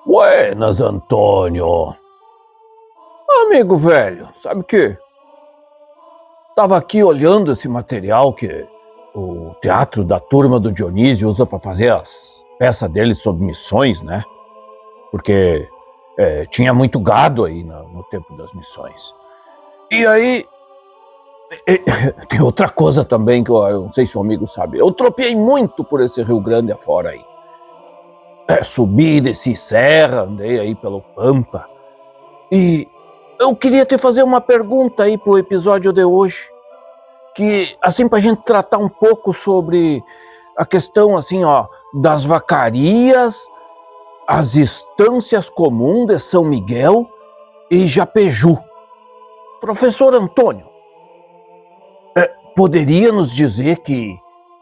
Buenas, Antônio. Amigo velho, sabe o quê? Tava aqui olhando esse material que o teatro da turma do Dionísio usa para fazer as peças dele sobre missões, né? Porque tinha muito gado aí no tempo das missões. E aí, tem outra coisa também que eu não sei se o amigo sabe. Eu tropiei muito por esse Rio Grande afora aí. Subi, desci serra, andei aí pelo Pampa. E eu queria te fazer uma pergunta aí pro episódio de hoje. Que, assim, pra gente tratar um pouco sobre a questão, assim, ó, das vacarias, as estâncias comuns de São Miguel e Japeju. Professor Antônio, poderia nos dizer que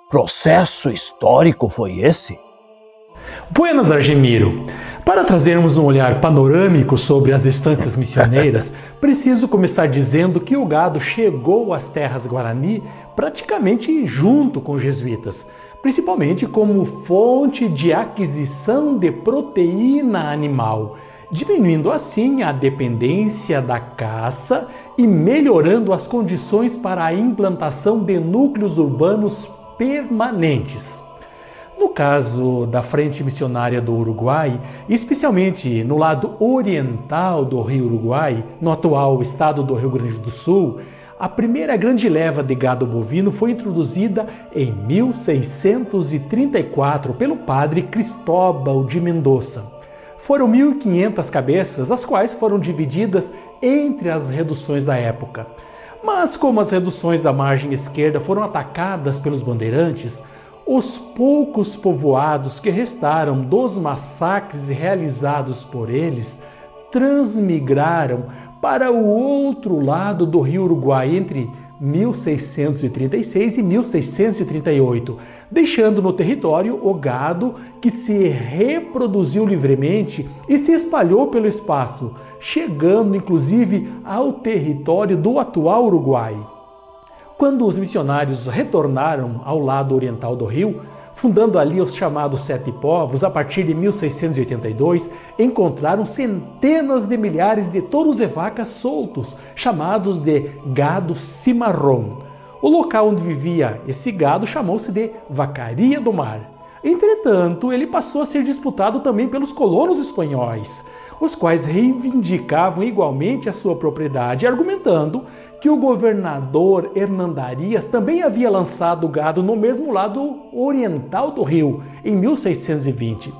processo histórico foi esse? Buenas, Argemiro! Para trazermos um olhar panorâmico sobre as estâncias missioneiras, preciso começar dizendo que o gado chegou às terras Guarani praticamente junto com os jesuítas, principalmente como fonte de aquisição de proteína animal, diminuindo assim a dependência da caça e melhorando as condições para a implantação de núcleos urbanos permanentes. No caso da Frente Missionária do Uruguai, especialmente no lado oriental do Rio Uruguai, no atual estado do Rio Grande do Sul, a primeira grande leva de gado bovino foi introduzida em 1634 pelo padre Cristóbal de Mendoza. Foram 1.500 cabeças, as quais foram divididas entre as reduções da época. Mas como as reduções da margem esquerda foram atacadas pelos bandeirantes, os poucos povoados que restaram dos massacres realizados por eles transmigraram para o outro lado do rio Uruguai entre 1636 e 1638, deixando no território o gado que se reproduziu livremente e se espalhou pelo espaço, chegando inclusive ao território do atual Uruguai. Quando os missionários retornaram ao lado oriental do rio, fundando ali os chamados Sete Povos, a partir de 1682, encontraram centenas de milhares de touros e vacas soltos, chamados de gado cimarrão. O local onde vivia esse gado chamou-se de Vacaria do Mar. Entretanto, ele passou a ser disputado também pelos colonos espanhóis, os quais reivindicavam igualmente a sua propriedade, argumentando que o governador Hernandarias também havia lançado o gado no mesmo lado oriental do rio, em 1620.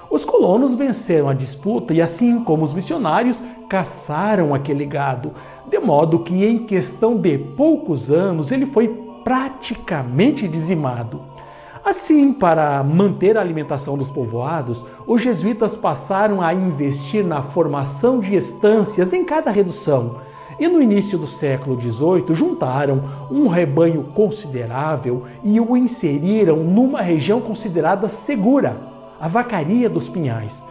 Os colonos venceram a disputa e, assim como os missionários, caçaram aquele gado, de modo que em questão de poucos anos ele foi praticamente dizimado. Assim, para manter a alimentação dos povoados, os jesuítas passaram a investir na formação de estâncias em cada redução e no início do século XVIII juntaram um rebanho considerável e o inseriram numa região considerada segura, a Vacaria dos Pinhais.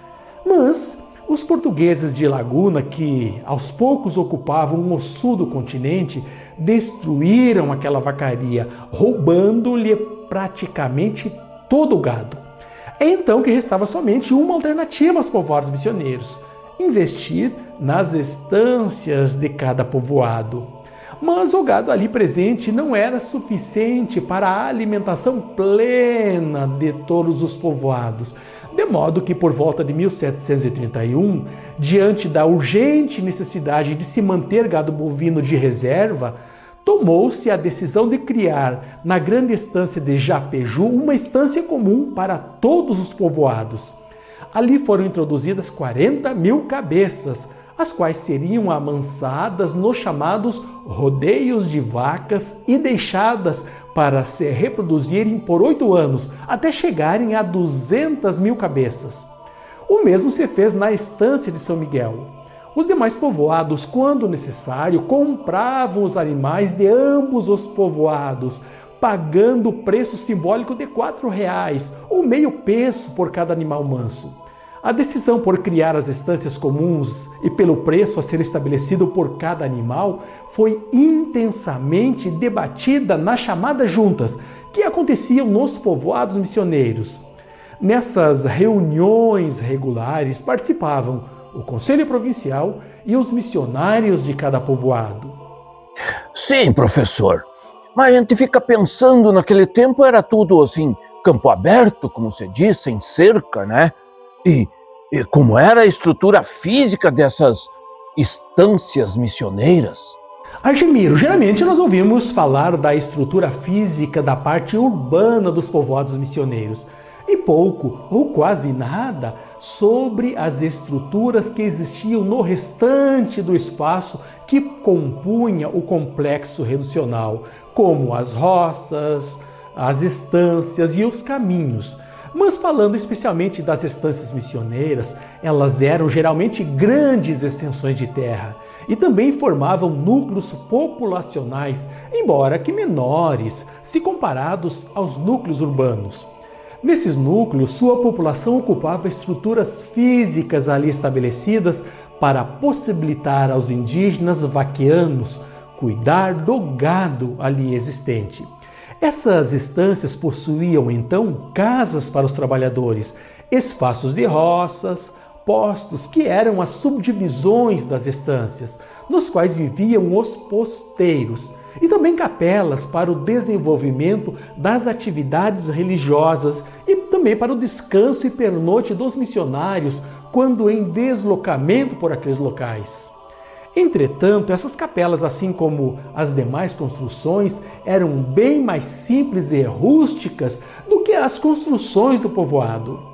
Mas os portugueses de Laguna, que aos poucos ocupavam o sul do continente, destruíram aquela vacaria, roubando-lhe praticamente todo o gado. É então que restava somente uma alternativa aos povoados missioneiros: investir nas estâncias de cada povoado. Mas o gado ali presente não era suficiente para a alimentação plena de todos os povoados, de modo que por volta de 1731, diante da urgente necessidade de se manter gado bovino de reserva, tomou-se a decisão de criar na grande estância de Japeju uma estância comum para todos os povoados. Ali foram introduzidas 40.000 cabeças, as quais seriam amansadas nos chamados rodeios de vacas e deixadas para se reproduzirem por 8 anos, até chegarem a 200.000 cabeças. O mesmo se fez na estância de São Miguel. Os demais povoados, quando necessário, compravam os animais de ambos os povoados, pagando o preço simbólico de R$4, ou meio peso por cada animal manso. A decisão por criar as estâncias comuns e pelo preço a ser estabelecido por cada animal foi intensamente debatida nas chamadas juntas, que aconteciam nos povoados missioneiros. Nessas reuniões regulares participavam o Conselho Provincial e os missionários de cada povoado. Sim, professor. Mas a gente fica pensando, naquele tempo era tudo assim, campo aberto, como você disse, sem cerca, né? E, e como era a estrutura física dessas estâncias missioneiras? Argemiro, geralmente nós ouvimos falar da estrutura física da parte urbana dos povoados missioneiros e pouco ou quase nada sobre as estruturas que existiam no restante do espaço que compunha o complexo reducional, como as roças, as estâncias e os caminhos. Mas falando especialmente das estâncias missioneiras, elas eram geralmente grandes extensões de terra e também formavam núcleos populacionais, embora que menores, se comparados aos núcleos urbanos. Nesses núcleos, sua população ocupava estruturas físicas ali estabelecidas para possibilitar aos indígenas vaqueanos cuidar do gado ali existente. Essas estâncias possuíam então casas para os trabalhadores, espaços de roças, postos que eram as subdivisões das estâncias, nos quais viviam os posteiros, e também capelas para o desenvolvimento das atividades religiosas e também para o descanso e pernoite dos missionários quando em deslocamento por aqueles locais. Entretanto, essas capelas, assim como as demais construções, eram bem mais simples e rústicas do que as construções do povoado.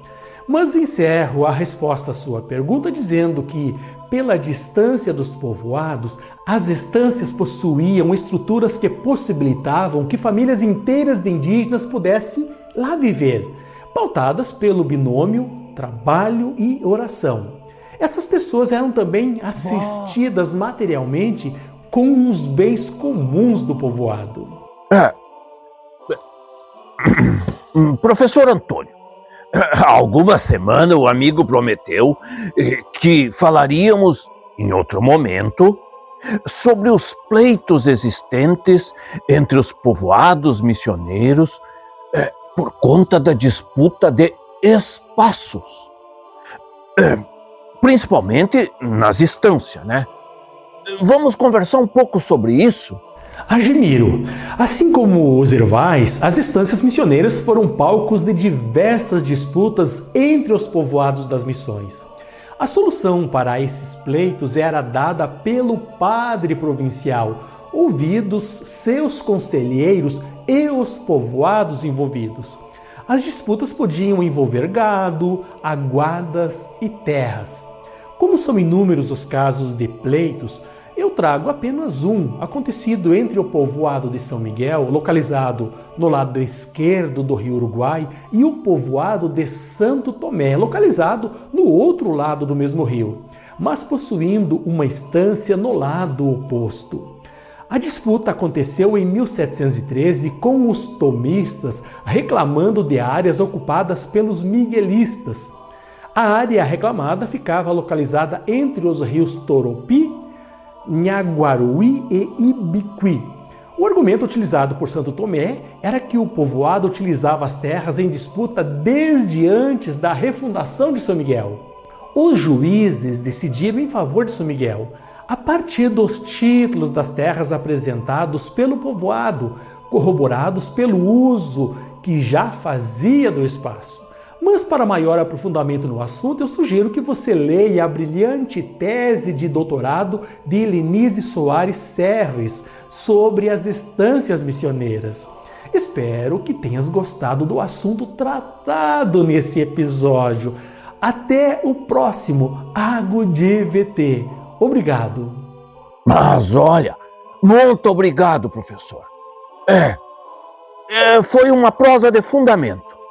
Mas encerro a resposta à sua pergunta dizendo que, pela distância dos povoados, as estâncias possuíam estruturas que possibilitavam que famílias inteiras de indígenas pudessem lá viver, pautadas pelo binômio trabalho e oração. Essas pessoas eram também assistidas materialmente com os bens comuns do povoado. Professor Antônio, há alguma semana o amigo prometeu que falaríamos, em outro momento, sobre os pleitos existentes entre os povoados missioneiros por conta da disputa de espaços, principalmente nas estâncias, né? Vamos conversar um pouco sobre isso? Argemiro, assim como os ervais, as estâncias missioneiras foram palcos de diversas disputas entre os povoados das missões. A solução para esses pleitos era dada pelo padre provincial, ouvidos seus conselheiros e os povoados envolvidos. As disputas podiam envolver gado, aguadas e terras. Como são inúmeros os casos de pleitos, eu trago apenas um, acontecido entre o povoado de São Miguel, localizado no lado esquerdo do rio Uruguai, e o povoado de Santo Tomé, localizado no outro lado do mesmo rio, mas possuindo uma estância no lado oposto. A disputa aconteceu em 1713 com os tomistas reclamando de áreas ocupadas pelos miguelistas. A área reclamada ficava localizada entre os rios Toropi, Nhaguaruí e Ibiqui. O argumento utilizado por Santo Tomé era que o povoado utilizava as terras em disputa desde antes da refundação de São Miguel. Os juízes decidiram em favor de São Miguel, a partir dos títulos das terras apresentados pelo povoado, corroborados pelo uso que já fazia do espaço. Mas para maior aprofundamento no assunto, eu sugiro que você leia a brilhante tese de doutorado de Helenise Soares Serres sobre as estâncias missioneiras. Espero que tenhas gostado do assunto tratado nesse episódio. Até o próximo Água de VT. Obrigado. Mas olha, muito obrigado, professor. Foi uma prosa de fundamento.